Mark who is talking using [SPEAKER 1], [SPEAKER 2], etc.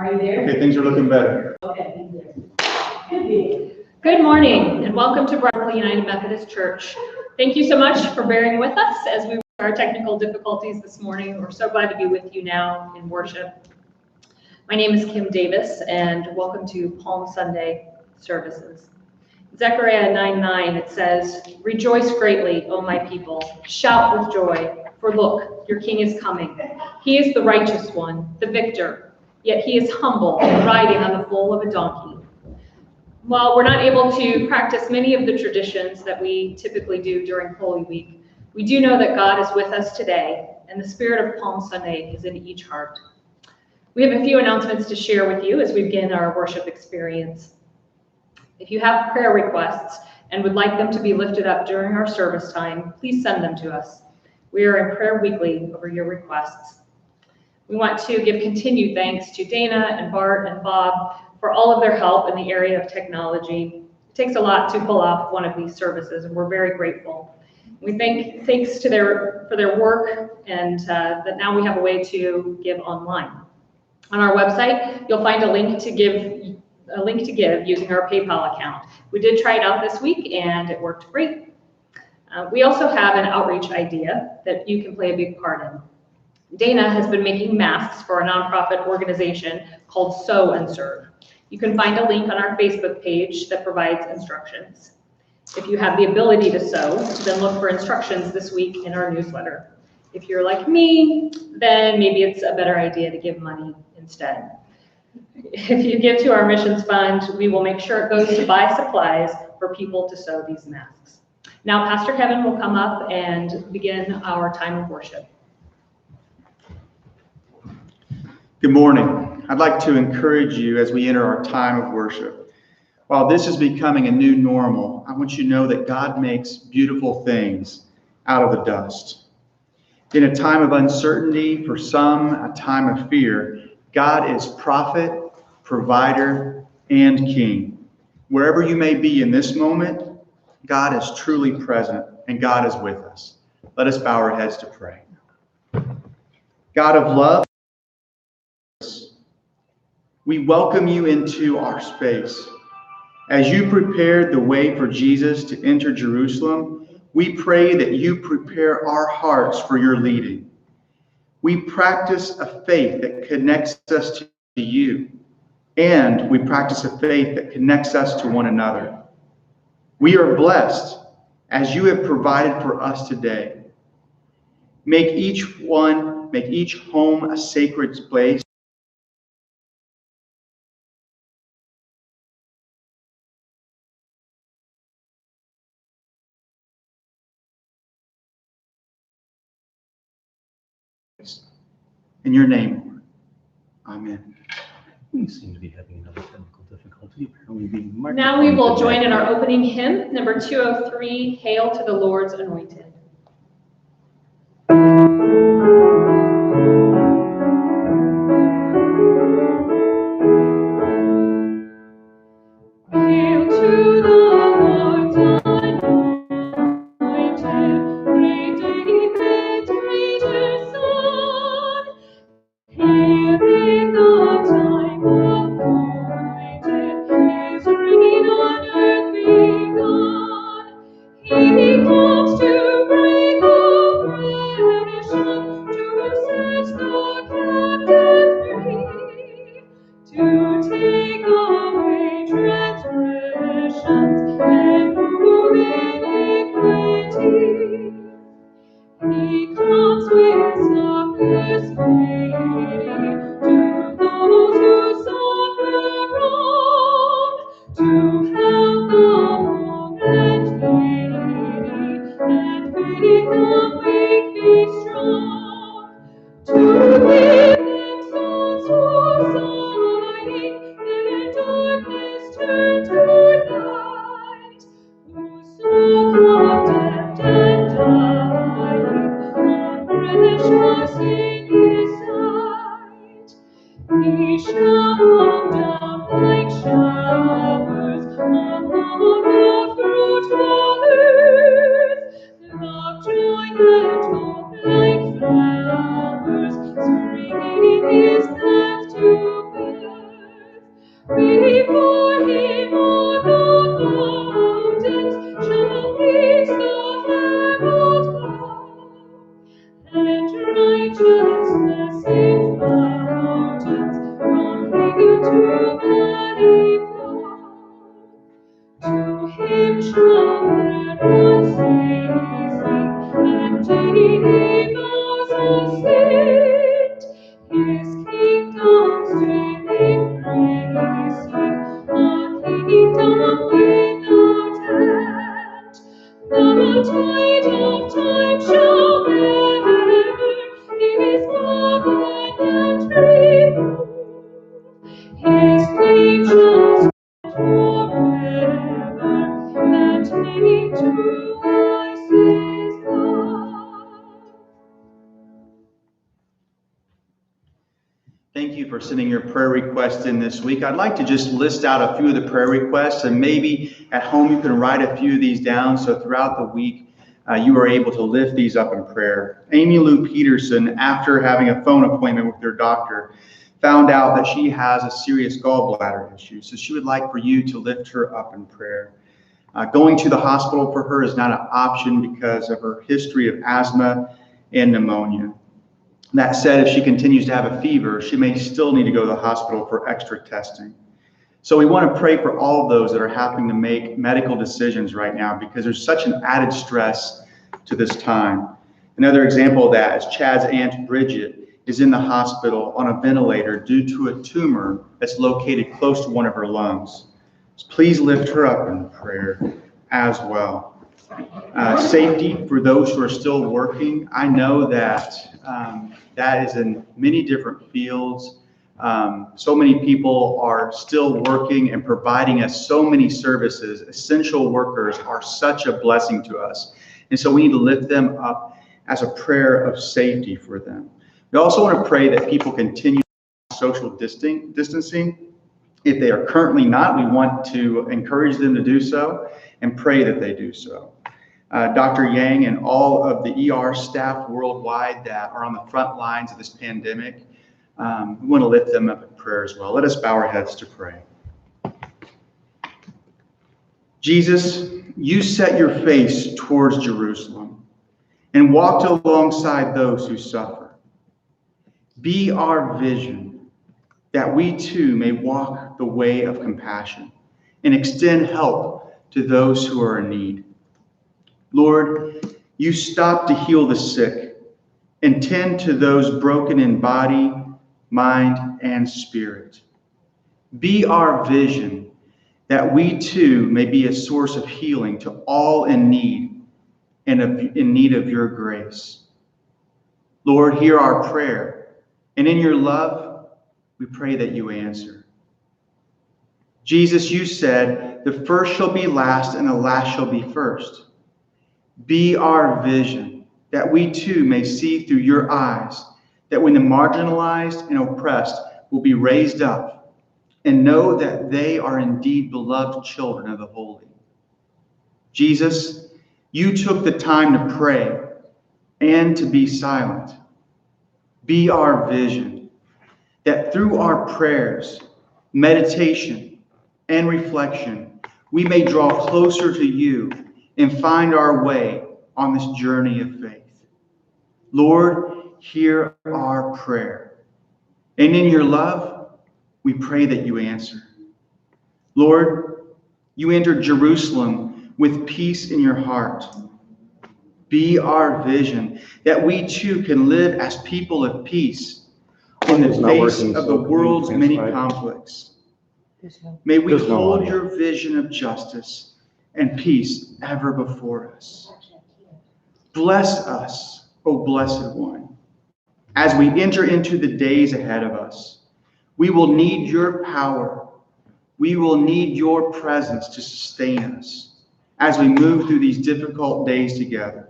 [SPEAKER 1] Are you there?
[SPEAKER 2] Okay, things are looking better.
[SPEAKER 1] Okay, he's there. Could be.
[SPEAKER 3] Good morning and welcome to Broadway United Methodist Church. Thank you so much for bearing with us as we our technical difficulties this morning. We're so glad to be with you now in worship. My name is Kim Davis and welcome to Palm Sunday services. Zechariah 9:9, it says, "Rejoice greatly, O my people, shout with joy, for look, your king is coming. He is the righteous one, the victor, yet he is humble, riding on the foal of a donkey." While we're not able to practice many of the traditions that we typically do during Holy Week, we do know that God is with us today, and the spirit of Palm Sunday is in each heart. We have a few announcements to share with you as we begin our worship experience. If you have prayer requests and would like them to be lifted up during our service time, please send them to us. We are in prayer weekly over your requests. We want to give continued thanks to Dana and Bart and Bob for all of their help in the area of technology. It takes a lot to pull off one of these services, and we're very grateful. We thanks to for their work, and that now we have a way to give online. On our website, you'll find a link to give using our PayPal account. We did try it out this week, and it worked great. We also have an outreach idea that you can play a big part in. Dana has been making masks for a nonprofit organization called Sew and Serve. You can find a link on our Facebook page that provides instructions. If you have the ability to sew, then look for instructions this week in our newsletter. If you're like me, then maybe it's a better idea to give money instead. If you give to our missions fund, we will make sure it goes to buy supplies for people to sew these masks. Now, Pastor Kevin will come up and begin our time of worship.
[SPEAKER 2] Good morning. I'd like to encourage you as we enter our time of worship. While this is becoming a new normal, I want you to know that God makes beautiful things out of the dust. In a time of uncertainty, for some, a time of fear, God is prophet, provider, and king. Wherever you may be in this moment, God is truly present and God is with us. Let us bow our heads to pray. God of love, we welcome you into our space. As you prepared the way for Jesus to enter Jerusalem, we pray that you prepare our hearts for your leading. We practice a faith that connects us to you, and we practice a faith that connects us to one another. We are blessed as you have provided for us today. Make each home a sacred place. In your name, Lord. Amen.
[SPEAKER 4] We seem to be having another technical difficulty. Apparently being marked.
[SPEAKER 3] Now we will join in our opening hymn, number 203, Hail to the Lord's Anointed.
[SPEAKER 5] Flowers, springing in his path to bear.
[SPEAKER 3] before him on the mountains shall reach the herald cloud. Let righteousness in fountains from hill to valley flow. To him shall everyone sing, and daily vows ascend. His kingdom's within praising, a kingdom without end. The tide of time shall never his covenant remove. His flame shall forever, that many to us is love.
[SPEAKER 2] Thank you for sending your prayer requests in this week. I'd like to just list out a few of the prayer requests, and maybe at home you can write a few of these down so throughout the week you are able to lift these up in prayer. Amy Lou Peterson, after having a phone appointment with her doctor, found out that she has a serious gallbladder issue, so she would like for you to lift her up in prayer. Going to the hospital for her is not an option because of her history of asthma and pneumonia. That said, if she continues to have a fever, she may still need to go to the hospital for extra testing. So we want to pray for all of those that are having to make medical decisions right now because there's such an added stress to this time. Another example of that is Chad's Aunt Bridget is in the hospital on a ventilator due to a tumor that's located close to one of her lungs. So please lift her up in prayer as well. Safety for those who are still working. I know that that is in many different fields. So many people are still working and providing us so many services. Essential workers are such a blessing to us. And so we need to lift them up as a prayer of safety for them. We also want to pray that people continue social distancing. If they are currently not, we want to encourage them to do so and pray that they do so. Dr. Yang and all of the ER staff worldwide that are on the front lines of this pandemic, we want to lift them up in prayer as well. Let us bow our heads to pray. Jesus, you set your face towards Jerusalem and walked alongside those who suffer. Be our vision that we too may walk the way of compassion and extend help to those who are in need. Lord, you stop to heal the sick and tend to those broken in body, mind, and spirit. Be our vision that we too may be a source of healing to all in need and in need of your grace. Lord, hear our prayer, and in your love, we pray that you answer. Jesus, you said, the first shall be last and the last shall be first. Be our vision that we too may see through your eyes, that when the marginalized and oppressed will be raised up and know that they are indeed beloved children of the Holy. Jesus, you took the time to pray and to be silent. Be our vision that through our prayers, meditation, and reflection, we may draw closer to you and find our way on this journey of faith. Lord, hear our prayer. And in your love, we pray that you answer. Lord, you entered Jerusalem with peace in your heart. Be our vision that we too can live as people of peace in the face of the world's many conflicts. May we hold your vision of justice and peace ever before us. Bless us, O Blessed One, as we enter into the days ahead of us. We will need your power. We will need your presence to sustain us as we move through these difficult days together.